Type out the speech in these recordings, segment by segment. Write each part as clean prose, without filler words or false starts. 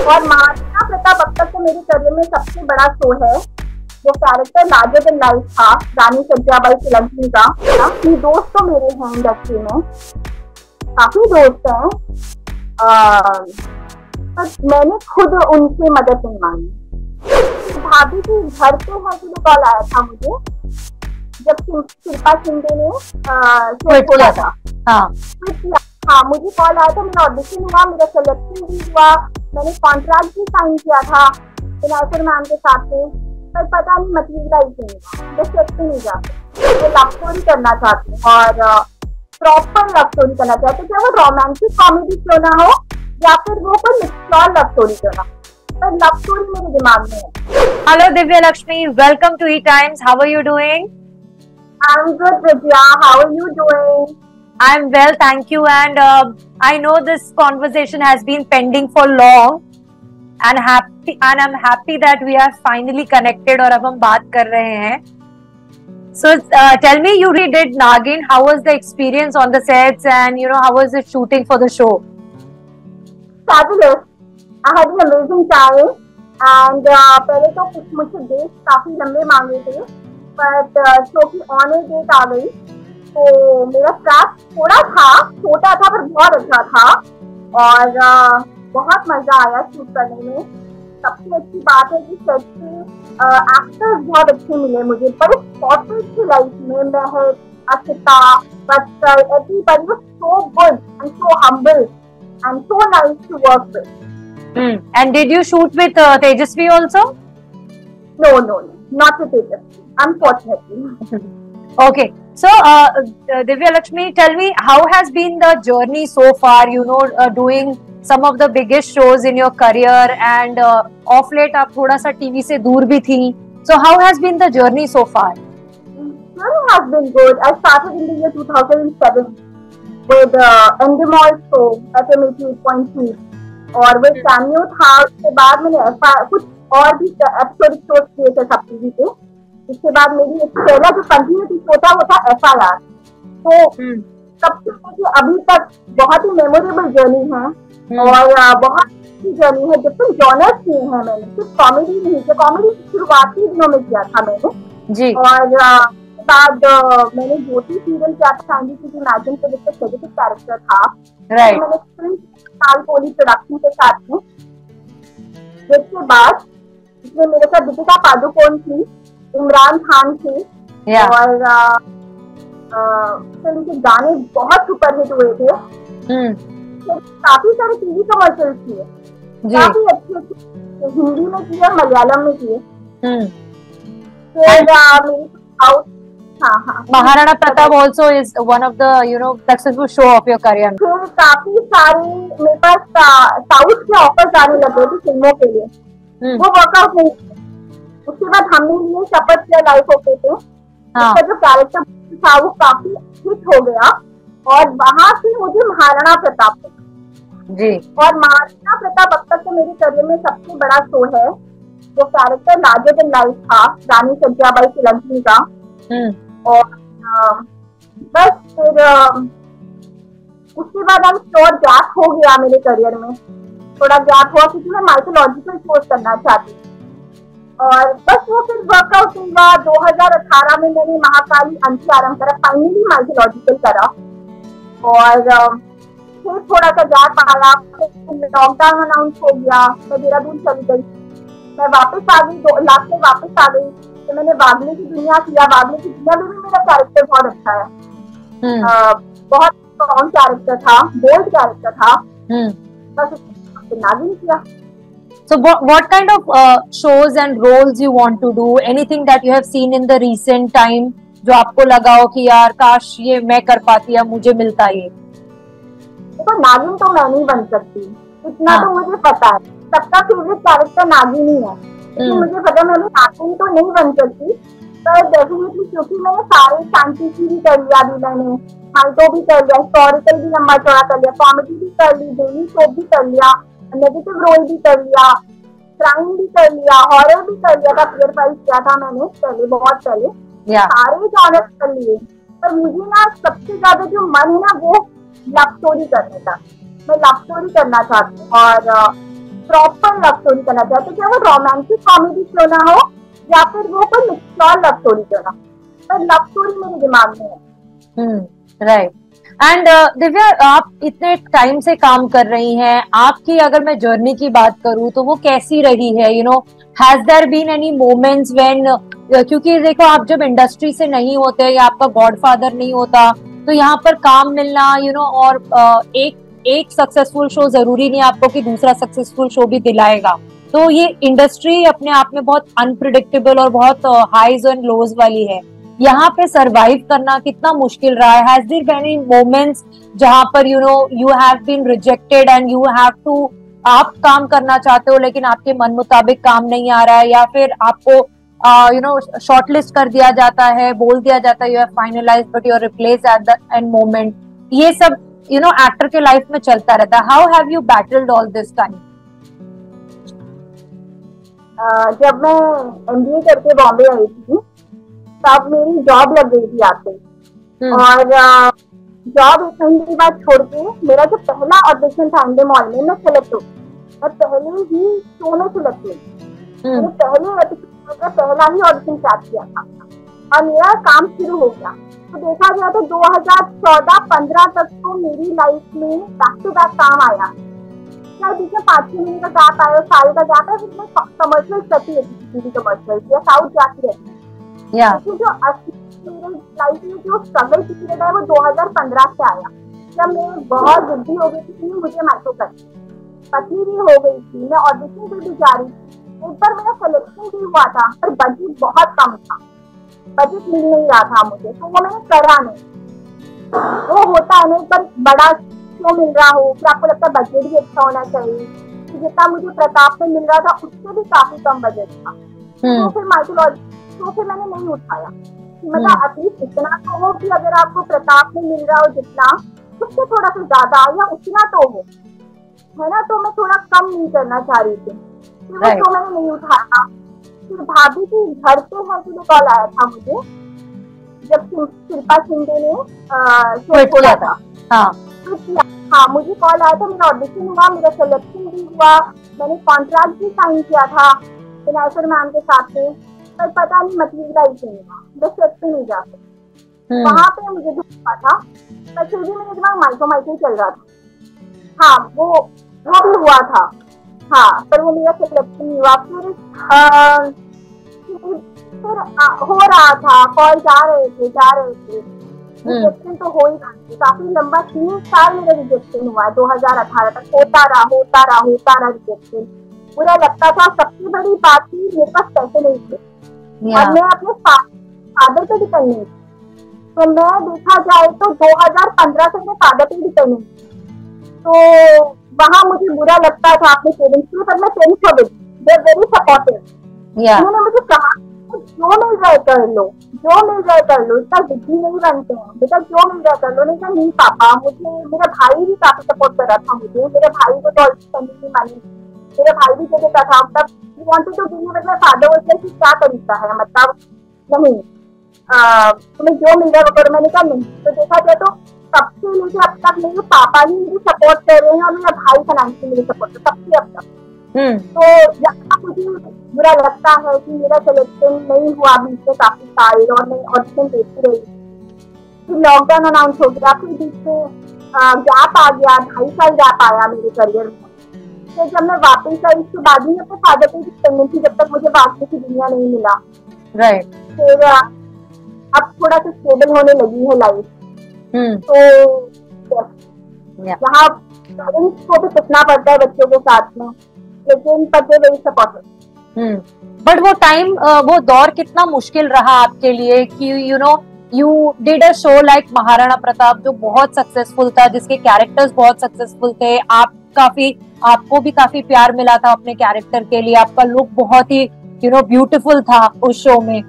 और महाराणा प्रताप अब तक तो मेरे करियर में सबसे बड़ा शो है। वो कैरेक्टर लार्जर देन लाइफ था रानी सज्जाबाई सोलंकी का। काफी दोस्त तो मेरे हैं इंडस्ट्री में, काफी दोस्त हैं, पर मैंने खुद उनसे मदद नहीं मांगी। भाभी के घर पे है कि कॉल आया था मुझे जब शिल्पा शिंदे ने ट्वीट किया था। हाँ, मुझे कॉल आया था, मेरा ऑडिशन हुआ, मेरा सिलेक्शन भी हुआ, मैंने कॉन्ट्रैक्ट भी साइन किया था विनायकर मैम के साथ में, पर पता नहीं मटेरियलाइज नहीं हुआ, एक्सेप्ट नहीं जाते। मैं लव स्टोरी करना चाहती हूँ और प्रॉपर लव स्टोरी करना चाहती हूँ, चाहे वो रोमांटिक कॉमेडी क्यों ना हो या फिर वो कोई मिक्सचर लव स्टोरी क्यों ना, पर लव स्टोरी मेरे दिमाग में है। Hello Divya Lakshmi, welcome to E Times. How are you doing? I am good Vidya, how are you doing? I'm well, thank you. And I know this conversation has been pending for long, and I'm happy that we are finally connected और अब हम बात कर रहे हैं. So tell me, you redid Nagin. How was the experience on the sets, and how was the shooting for the show? Fabulous. I had an amazing time. And पहले तो मुझसे डेट काफी लंबे मांगे थे, बट शो की on air date आ गई तो मेरा स्टाफ थोड़ा था, छोटा था पर बहुत अच्छा था और बहुत मजा आया शूट करने में। सबसे अच्छी बात है कि सेट के एक्टर्स बहुत अच्छे मिले मुझे, बड़े कॉर्पोरेट की लाइफ में Mehak, Akshita, Batsal, everybody was so good and so humble and so nice to work with. And did you shoot with Tejasvi also? No, not with Tejasvi, unfortunately. Okay. So, Divya Lakshmi, tell me, how has been the journey so far, doing some of the biggest shows in your career, and off late आप थोड़ा सा TV से दूर भी थी. So, how has been the journey so far? Journey has been good. I started in the year 2007 with Endemol show, FM 88.3, और वो cameo था। उसके बाद मैंने कुछ और भी एपिसोडिक शोज किए थे सब टीवी पे। इसके बाद मेरी एक पहला जो कंटिन्यूटी शो था वो था FIR। तो तब से लेके अभी तक बहुत ही मेमोरेबल जर्नी है और बहुत अच्छी जर्नी है। डिफरेंट जॉनर्स किए हैं मैंने, सिर्फ कॉमेडी नहीं किया। कॉमेडी शुरुआती दिनों में किया था मैंने जी। और उसके बाद मैंने ज्योति सीरियल किया था, इमेजिन पे, जिसका सेगेटिव कैरेक्टर था। राइट। मैंने फिल्म साल कोली प्रोडक्शन के साथ में, जिसके बाद इसमें मेरे साथ दीपिका पादुकोण थी, इमरान खान थे और फिल्म के गाने बहुत सुपरहिट हुए थे। काफी सारे टीवी कमर्शियल किए, काफी अच्छे हिंदी में किए, मलयालम में किए। फिर मेरी Maharana Pratap also is one of the successful show of your career. फिर काफी सारे मेरे पास साउथ के ऑफर्स आने लगे थे फिल्मों के लिए, वो वर्कआउट नहीं। उसके बाद हमने लिए शपथ किया लाइफ ओके पे, उसका जो कैरेक्टर था वो काफी हिट हो गया और वहां से मुझे महाराणा प्रताप जी। और महाराणा प्रताप अब तक तो मेरे करियर में सबसे बड़ा शो है। वो कैरेक्टर लार्जर देन लाइफ था रानी सज्जाबाई सोलंकी का। और बस फिर उसके बाद अब शॉर्ट गैप हो गया मेरे करियर में, थोड़ा गैप हुआ क्योंकि मैं माइथोलॉजिकल कोर्स करना चाहती थी और बस वो फिर वर्कआउट हुआ। 2018 में मैंने महाकाली अंशी आरंभ करा, फाइनली माइथोलॉजिकल करा और फिर थोड़ा सा गैप आया, लॉकडाउन अनाउंस हो गया, मैं देहरादून चली गई, मैं वापस आ गई, 2 लाख में वापस आ गई। तो मैंने वागले की दुनिया किया, वागले की दुनिया में भी मेरा कैरेक्टर बहुत अच्छा है। बहुत स्ट्रॉन्ग कैरेक्टर था, बोल्ड कैरेक्टर था, बस नागिन किया। So what kind of shows and roles you want to do? Anything that you have seen in the recent time जो आपको लगा हो कि यार काश ये मैं कर पाती या मुझे मिलता ये? देखो, नागिन तो मैं नहीं बन सकती, इतना तो मुझे पता है। सबका फेवरेट कैरेक्टर नागिन ही है, लेकिन मुझे पता है मैं नागिन तो नहीं बन सकती, पर डेफिनेटली क्योंकि मैंने सारे फैंटेसी भी कर लिया, अभी मैंने माइथो भी कर लिया, हिस्टोरिकल भी लंबा चौड़ा कर लिया, कॉमेडी भी कर ली, डेली सोप भी कर लिया, नेगेटिव रोल भी कर लिया, क्राइम भी कर लिया, हॉरर भी कर लिया था, फेयर फाइट किया था मैंने पहले, बहुत पहले, सारे जॉनर कर लिए। पर मुझे ना सबसे ज्यादा जो मन है ना वो लव स्टोरी करने का, मैं लव स्टोरी करना चाहती हूँ और प्रॉपर लव स्टोरी करना चाहते, चाहे वो रोमांटिक कॉमेडी क्यों ना हो या फिर वो कोई मिक्सचर लव स्टोरी क्यों ना हो, पर लव स्टोरी मेरे दिमाग में है। राइट। एंड दिव्या, आप इतने टाइम से काम कर रही हैं, आपकी अगर मैं जर्नी की बात करूं तो वो कैसी रही है? You know, has there been any moments when, क्योंकि देखो आप जब इंडस्ट्री से नहीं होते या आपका गॉडफादर नहीं होता तो यहाँ पर काम मिलना, यू नो, और एक सक्सेसफुल शो जरूरी नहीं आपको कि दूसरा सक्सेसफुल शो भी दिलाएगा। तो ये इंडस्ट्री अपने आप में बहुत अनप्रिडिक्टेबल और बहुत हाईज एंड लोज वाली है। यहाँ पे सरवाइव करना कितना मुश्किल रहा है? Has there been any moments जहां पर you know you have been rejected and you have to, आप काम करना चाहते हो लेकिन आपके मन मुताबिक काम नहीं आ रहा है, या फिर आपको यू नो शॉर्टलिस्ट कर दिया जाता है, बोल दिया जाता है you have finalised but you are replaced at the end moment? ये सब यू नो एक्टर के लाइफ में चलता रहता है। How have you battled all this time? जब मैं MBA करके बॉम्बे आई थी तब मेरी जॉब लग गई थी आते, और जॉब एक महीने के बाद छोड़ के मेरा जो पहला ऑडिशन था इंडिया मॉल में, मैं सेलेक्ट हो गई। मैं पहले ही शो में सिलेक्ट हुई, मैंने पहला ही ऑडिशन क्रैक किया था और मेरा काम शुरू हो गया। तो देखा गया तो 2014-15 तक तो मेरी लाइफ में बैक टू बैक काम आया। क्या बीच में 5-6 महीने का गैप आया, साल का गैप है, जिसमें कमर्शियल करती रहती थी, कमर्शियल या साउथ जाती रहती। लेकिन जो असली मेरे लाइफ में जो स्ट्रगल पीरियड है वो 2015 से आया, जब मैं बहुत जिद्दी हो गई थी, मुझे माइक्रो करनी, पतली भी हो गई थी, मैं ऑडिशन पे भी जा रही थी। एक बार मेरा सिलेक्शन भी हुआ था पर बजट बहुत कम था, बजट मिल नहीं रहा था मुझे, तो वो मैंने करा नहीं। वो होता है ना, एक बार बड़ा शो मिल रहा हो फिर आपको लगता है बजट भी अच्छा होना चाहिए, तो जितना मुझे प्रताप में मिल रहा था उससे भी काफी कम बजट था, तो फिर माइथोलॉजी तो फिर मैंने नहीं उठाया। मतलब एटलीस्ट इतना तो हो कि अगर आपको प्रताप में मिल रहा हो जितना, उससे थोड़ा सा ज्यादा या उतना तो हो, है ना। तो मैं थोड़ा कम नहीं करना चाह रही थी, फिर वो तो मैंने नहीं उठाया। फिर भाभी की घर पे है कि कॉल आया था मुझे, जब शिल्पा शिंदे ने शो खोला था। हाँ, मुझे कॉल आया था, मेरा ऑडिशन हुआ, मेरा सिलेक्शन भी हुआ, मैंने कॉन्ट्रैक्ट भी साइन किया था विनायकर मैम के साथ में, पर पता नहीं मटेरियलाइज नहीं हुआ, बस सेट पे नहीं जा सकते। वहाँ पे मुझे दुख हुआ था, पर फिर भी मेरे दिमाग माइक्रो चल रहा था। हाँ, वो भी हुआ था, हाँ, पर वो मेरा सिलेक्शन नहीं हुआ। फिर हो रहा था, कॉल जा रहे थे, रिजेक्शन तो हो ही रहा था। काफी लंबा 3 साल मेरा रिजेक्शन हुआ है, 2018 तक होता रहा रिजेक्शन। बुरा लगता था। सबसे बड़ी बात थी मेरे पास पैसे नहीं थे और मैं अपने फादर पे डिपेंड नहीं थी। तो मैं देखा जाए तो 2015 से मेरे फादर पे डिपेंड नहीं थी, तो वहाँ मुझे बुरा लगता था अपने पेरेंट्स के, पर मैं पेरेंट्स हो गई, दे आर वेरी सपोर्टिव। उन्होंने मुझे कहा जो मिल जाए कर लो, इतना जिद्दी नहीं बनते हैं बेटा, जो मिल जाए कर लो। नहीं कहा नहीं पापा, मुझे मेरा भाई भी काफी सपोर्ट कर रहा था मुझे, मेरे भाई को तो ऑलरेडी मानी, मेरा भाई भी कहता था तब wanted to give me, but my father was like क्या तरीका है, मतलब नहीं तुम्हें जो मिल रहा है वो करो। मैंने कहा नहीं। तो देखा जाए तो सबसे लेके अब तक मेरे पापा ही मुझे सपोर्ट कर रहे हैं और मेरा भाई फाइनेंशियली मेरे सपोर्ट कर सबसे अब तक। तो यहाँ मुझे बुरा लगता है कि मेरा सिलेक्शन नहीं हुआ बीच में काफी साल, और मैं ऑडिशन देती रही, फिर लॉकडाउन अनाउंस हो गया, फिर बीच में गैप आ गया, 2.5 साल गैप आया मेरे करियर में। फिर जब मैं वापस आई उसके बाद ही अपने फादर पे डिपेंडेंट थी, जब तक मुझे बाकी की दुनिया नहीं मिला। फिर अब थोड़ा सा स्टेबल होने लगी है लाइफ, तो यहाँ पेरेंट्स को भी सीखना पड़ता है बच्चों के साथ में, लेकिन पते वही सपोर्टिव। बट वो टाइम, वो दौर कितना मुश्किल रहा आपके लिए कि you know you did a show like Maharana Pratap जो बहुत सक्सेसफुल था, जिसके कैरेक्टर्स बहुत सक्सेसफुल थे, आपको भी काफी प्यार मिला था अपने कैरेक्टर के लिए, आपका लुक बहुत ही यू नो ब्यूटीफुल था उस शो में।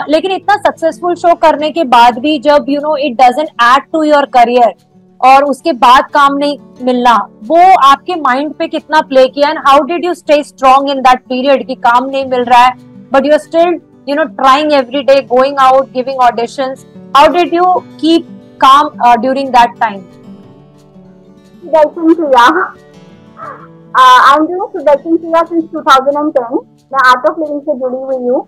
लेकिन इतना सक्सेसफुल शो करने के बाद भी जब you know it doesn't add to your career और उसके बाद काम नहीं मिलना, वो आपके माइंड पे कितना प्ले किया, and how did you stay strong in that period कि काम नहीं मिल रहा है but you are still you know trying every day, going out, giving auditions? How did you keep calm during that time? I am doing Sudarshan क्रिया since 2010। मैं art of living से जुड़ी हुई हूँ,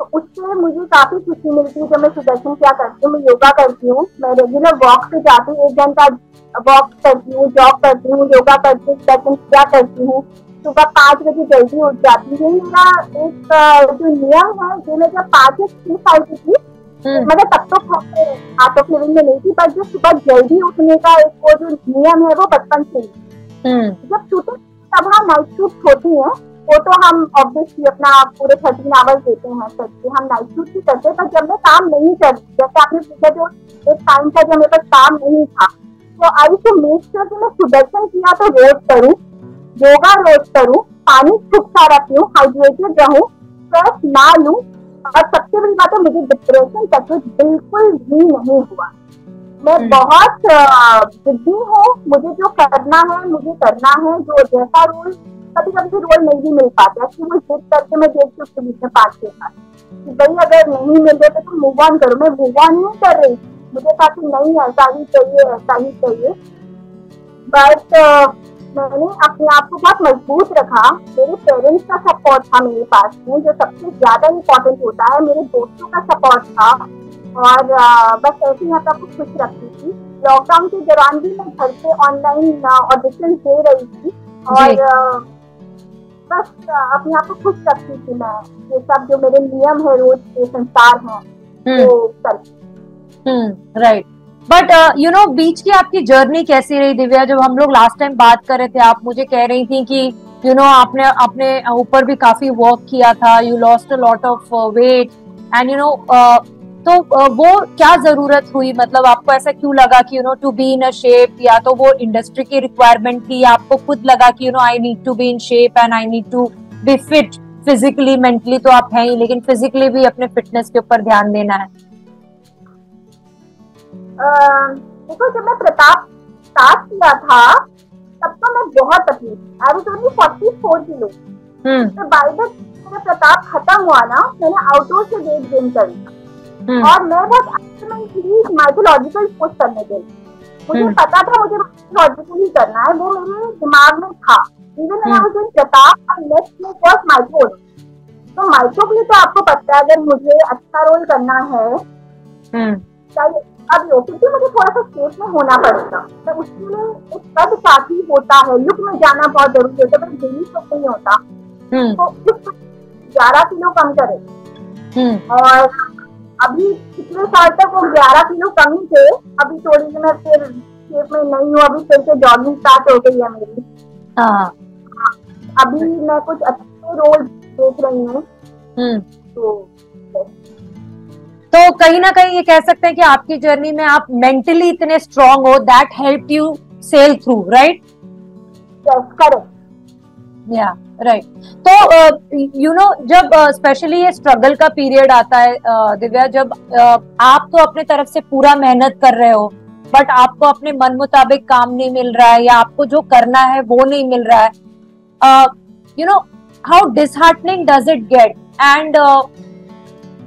तो उससे मुझे काफी खुशी मिलती है जब मैं सुदर्शन क्रिया करती हूँ। मैं योगा करती हूँ, मैं रेगुलर वॉक पे जाती हूँ, 1 घंटा वॉक करती हूँ, जॉग करती हूँ, योगा करती हूँ, सुदर्शन क्रिया करती हूँ। सुबह 5 बजे जल्दी उठ जाती हूँ। मेरा एक जो नियम है, जो मैं जब 5 या 6 साल की थी, मतलब तब तो आर्ट ऑफ लिविंग में नहीं थी, पर जो सुबह जल्दी उठने का एक वो जो नियम है वो बचपन से ही। जब शूटिंग तब हम नाइट शूट होती है, वो तो हम ऑब्वियसली अपना पूरे 13 आवर्स देते हैं सेट पे, हम नाइट शूट ही करते हैं। पर जब मैं काम नहीं कर रही, जैसे आपने पूछा, जो एक टाइम था जब मेरे पास काम नहीं था, तो आई टू मेक श्योर कि मैं सुदर्शन क्रिया तो रोज करूँ, योगा रोज करूँ, पानी खूब सारा पीऊँ, हाइड्रेटेड रहूँ, स्ट्रेस ना लूँ, और सबसे बड़ी बात है मुझे डिप्रेशन तक बिल्कुल भी नहीं हुआ। मैं बहुत जिद्दी हूँ, मुझे जो करना है मुझे करना है, जो जैसा रोल, कभी कभी तो रोल नहीं भी मिल पाता, वो जिद करके मैं देखती हूँ उसके बीच में 5-6 साल कि भाई अगर नहीं मिल रहे तो तुम मूव ऑन करो। मैं मूव ऑन नहीं कर रही, मुझे था कि नहीं ऐसा ही चाहिए, ऐसा ही चाहिए। बट मैंने अपने आप को बहुत मजबूत रखा। मेरे पेरेंट्स का सपोर्ट था मेरे पास में, जो सबसे ज्यादा इम्पोर्टेंट होता है, मेरे दोस्तों का सपोर्ट था, और बस ऐसे ही मैं आपको खुश रखती थी। लॉकडाउन के दौरान भी मैं घर से ऑनलाइन ऑडिशन दे रही थी, और बस अपने आप को खुश रखती थी मैं। ये सब जो मेरे नियम है, रोज के संस्कार हैं, वो कर। राइट। बट यू नो, बीच की आपकी जर्नी कैसी रही दिव्या? जब हम लोग लास्ट टाइम बात कर रहे थे, आप मुझे कह रही थी कि यू नो आपने अपने ऊपर भी काफी वर्क किया था, you lost a lot of weight, and you know, तो वो क्या जरूरत हुई? मतलब आपको ऐसा क्यों लगा कि you know to be in a shape, या तो वो इंडस्ट्री की रिक्वायरमेंट थी, या आपको खुद लगा कि you know I need to be in shape and I need to be fit physically? Mentally तो आप हैं ही, लेकिन फिजिकली भी अपने फिटनेस के ऊपर ध्यान देना है। देखो, जब मैं प्रताप स्टार्ट किया था तब तो मैं बहुत पतली थी, आई वाज ओनली 44 किलो। तो बाय द टाइम प्रताप खत्म हुआ ना, मैंने आउटडोर से वेट गेन कर लिया, और मैं बहुत एक्टिव थी माइथोलॉजिकल पोस्ट करने के लिए। मुझे पता था मुझे माइथोलॉजिकल ही करना है, वो मेरे दिमाग में था। इवन मैं वाज इन प्रताप और नेक्स्ट में वाज माइथो। तो माइथो के लिए तो आपको पता है, अगर मुझे अच्छा रोल करना है चाहिए अब क्योंकि मुझे थोड़ा सा स्टेट में होना पड़ेगा, तो उसके लिए एक कद काफी होता है, लुक में जाना बहुत जरूरी होता है, डेली शो नहीं होता। तो उस 11 किलो कम करे, और अभी पिछले साल तक वो 11 किलो कम ही थे। अभी थोड़ी सी मैं फिर शेप में नहीं हूँ, अभी फिर से जॉगिंग स्टार्ट हो गई है मेरी। अभी मैं कुछ अच्छे रोल देख रही हूँ। तो कहीं ना कहीं ये कह सकते हैं कि आपकी जर्नी में आप मेंटली इतने स्ट्रांग हो, that helped you sail through, right? Yes, correct. या राइट। तो यू नो, जब स्पेशली ये स्ट्रगल का पीरियड आता है दिव्या, जब आप तो अपने तरफ से पूरा मेहनत कर रहे हो, बट आपको अपने मन मुताबिक काम नहीं मिल रहा है, या आपको जो करना है वो नहीं मिल रहा है, you no, how disheartening does it get? And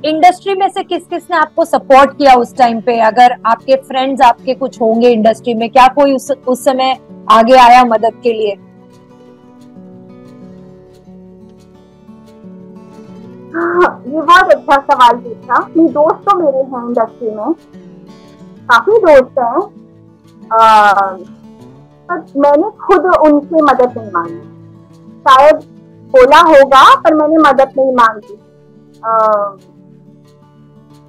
industry में से किस किस ने आपको सपोर्ट किया उस टाइम पे? अगर आपके फ्रेंड्स आपके कुछ होंगे इंडस्ट्री में, क्या कोई उस समय आगे आया मदद के लिए? ये बहुत अच्छा सवाल पूछा। ये दोस्त तो मेरे हैं इंडस्ट्री में, काफी दोस्त हैं, पर मैंने खुद उनसे मदद नहीं मांगी। शायद बोला होगा, पर मैंने मदद नहीं मांगी।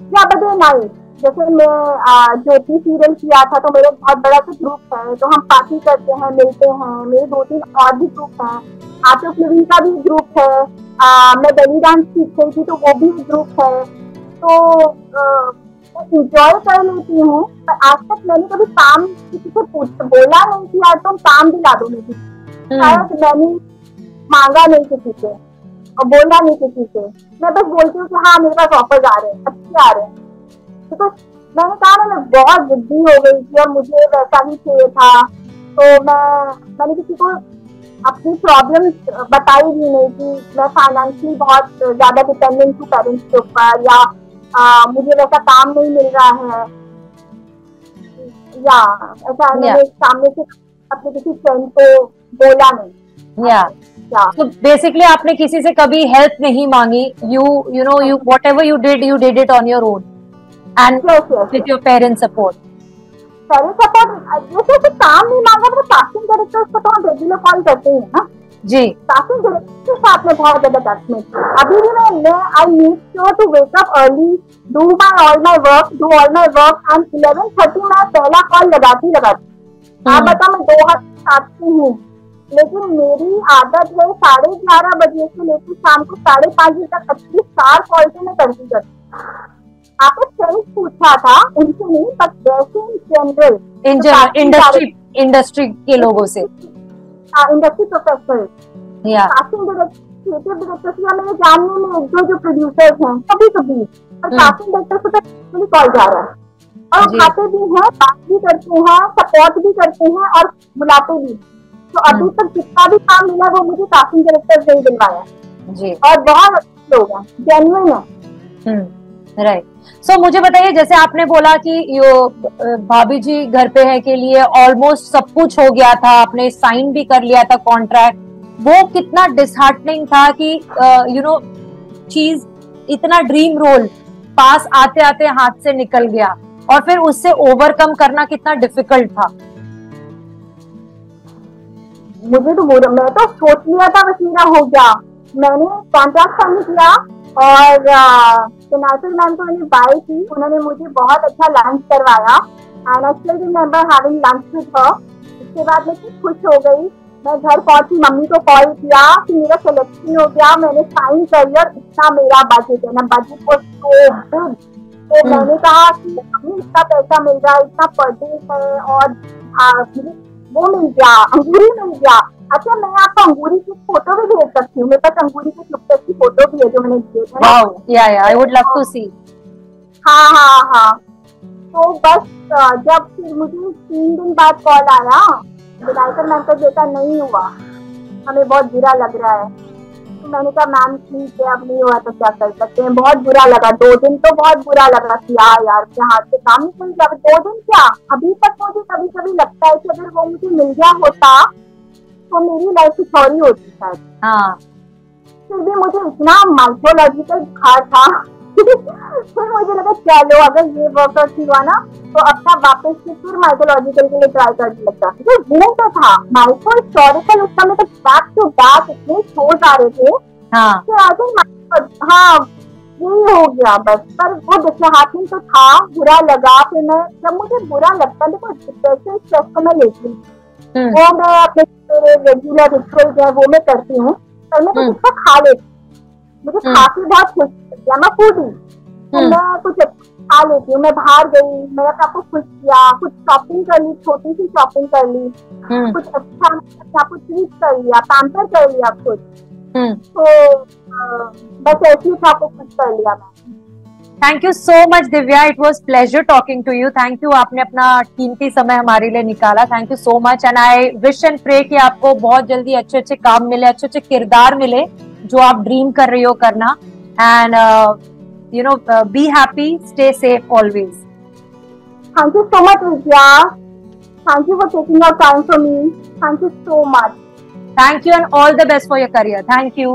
क्या बदले नहीं, जैसे मैं ज्योति सीरियल किया था, तो मेरा बहुत बड़ा सा ग्रुप है, तो हम पार्टी करते हैं, मिलते हैं। मेरे 2-3 और भी ग्रुप हैं, आर्ट ऑफ लिविंग का भी ग्रुप है, मैं बेली डांस सीख रही थी तो वो भी ग्रुप है। तो इंजॉय कर लेती हूँ, पर आज तक मैंने कभी काम किसी से बोला नहीं कि यार तुम काम दिला दो मुझे। शायद मैंने मांगा नहीं किसी से और बोला नहीं किसी से। मैं बस बोलती हूँ कि हाँ मेरे पास ऑफर्स आ रहे हैं, अच्छे आ रहे हैं। तो मैंने कहा ना, मैं बहुत जिद्दी हो गई थी और मुझे वैसा ही चाहिए था, तो मैंने किसी को अपनी प्रॉब्लम बताई भी नहीं कि मैं फाइनेंशियली बहुत ज्यादा डिपेंडेंट हूँ पेरेंट्स के ऊपर, या मुझे वैसा काम नहीं मिल रहा है, या ऐसा मैंने सामने से अपने किसी फ्रेंड को बोला नहीं। या तो बेसिकली आपने किसी से कभी हेल्प नहीं मांगी, you know you whatever you did it on your own and with your parents support. Parents support जैसे कि काम नहीं मांगा तो कास्टिंग डायरेक्टर्स को तो हम रेगुलर कॉल करते हैं ना जी, कास्टिंग डायरेक्टर के साथ में बहुत ज्यादा अटैचमेंट। अभी भी मैं I need sure to wake up early, do all my work and 11:30 मैं पहला कॉल लगाती। आप बता मैं 2 हाथ काटती हूँ, लेकिन मेरी आदत है 11:30 बजे से लेकर शाम को 5:30 बजे तक अच्छी 4 कॉल से मैं करती। आपने फ्रेंड्स पूछा था, उनसे नहीं बट वैसे इन जनरल इंडस्ट्री के लोगों से, इंडस्ट्री प्रोफेशनल, कास्टिंग डायरेक्टर या मेरे जानने में जो प्रोड्यूसर्स हैं कभी और कास्टिंग डायरेक्टर को तो कॉल जा रहा है और उठाते भी हैं, बात भी करते हैं, सपोर्ट भी करते हैं और बुलाते भी। तो अभी तक जितना भी काम मिला वो मुझे कास्टिंग डायरेक्टर से ही दिलवाया जी, और बहुत अच्छे लोग हैं, जेन्युइन है। राइट। सो मुझे बताइए, जैसे आपने बोला कि भाभी जी घर पे है के लिए ऑलमोस्ट सब कुछ हो गया था, आपने साइन भी कर लिया था कॉन्ट्रैक्ट, वो कितना डिसहार्टनिंग था कि चीज इतना ड्रीम रोल पास आते आते हाथ से निकल गया और फिर उससे ओवरकम करना कितना डिफिकल्ट था। मुझे तो मैं तो सोच लिया था बस मेरा हो गया, मैंने कॉन्ट्रैक्ट साइन किया और नासिर मैम को मैंने बाय की, उन्होंने मुझे बहुत अच्छा लंच करवाया and I still remember having lunch with her. उसके बाद मैं खूब खुश हो गई, मैं घर पहुंची, मम्मी को कॉल किया कि मेरा सिलेक्शन हो गया, मैंने साइन कर लिया, इतना मेरा बजट है ना, बजट को तो बिग। तो मैंने कहा कि मम्मी इतना पैसा मिल रहा है, इतना पर डे है और वो मिल गया, अंगूरी मिल गया। अच्छा मैं आपको अंगूरी की फोटो भी भेज सकती हूँ, मेरे पास अंगूरी की चुपचाप की फोटो भी है जो मैंने दिए थे। वाओ, या आई वुड लव टू सी। हाँ। तो बस जब फिर मुझे 3 दिन बाद कॉल आया, विनायकर मैम का बेटा नहीं हुआ, हमें बहुत बुरा लग रहा है। तो मैंने कहा मैम ठीक है, अब नहीं हुआ तो क्या कर सकते हैं। बहुत बुरा लगा, 2 दिन तो बहुत बुरा लगा कि यार मेरे हाथ से काम निकल गया। 2 दिन क्या, अभी तक मुझे कभी कभी लगता है कि अगर वो मुझे मिल गया होता तो मेरी लाइफ कुछ और ही होती शायद। फिर भी मुझे इतना माइथोलॉजिकल बुखार था फिर मुझे लगा चलो अगर ये वर्कआउट हुआ ना तो अपना वापस से फिर माइथोलॉजिकल के लिए ट्राई करने लगता। तो वो तो था माइथो हिस्टोरिकल, उस समय तक बैक टू बैक इतने शोज आ रहे थे। हाँ यही हो गया बस। पर वो डिसहार्टनिंग तो था, बुरा लगा। फिर मैं जब मुझे बुरा लगता है तो डिप्रेशन स्ट्रेस को मैं लेती हूँ, वो मैं अपने रेगुलर रिचुअल्स है वो मैं करती हूँ, पर मैं कुछ अच्छा खा लेती हूँ। मुझे खा के बहुत खुश किया, मैं फूडी, तो मैं कुछ खा लेती हूँ। मैं बाहर गई, मैंने अपने आपको खुश किया, कुछ शॉपिंग कर ली, छोटी सी शॉपिंग कर ली, कुछ अच्छा कुछ ट्रीट कर लिया, पैम्पर कर लिया कुछ। तो बस ऐसे ही आपको खुश कर लिया मैं। Thank you so much Divya, it was pleasure talking to you. Thank you, आपने अपना कीमती समय हमारे लिए निकाला। Thank you so much and I wish and pray कि आपको बहुत जल्दी अच्छे अच्छे काम मिले, अच्छे अच्छे किरदार मिले जो आप ड्रीम कर रही हो करना। And you know, be happy, stay safe always. Thank you so much, Vidya. Thank you for taking your time for me. Thank you so much. Thank you and all the best for your career. Thank you.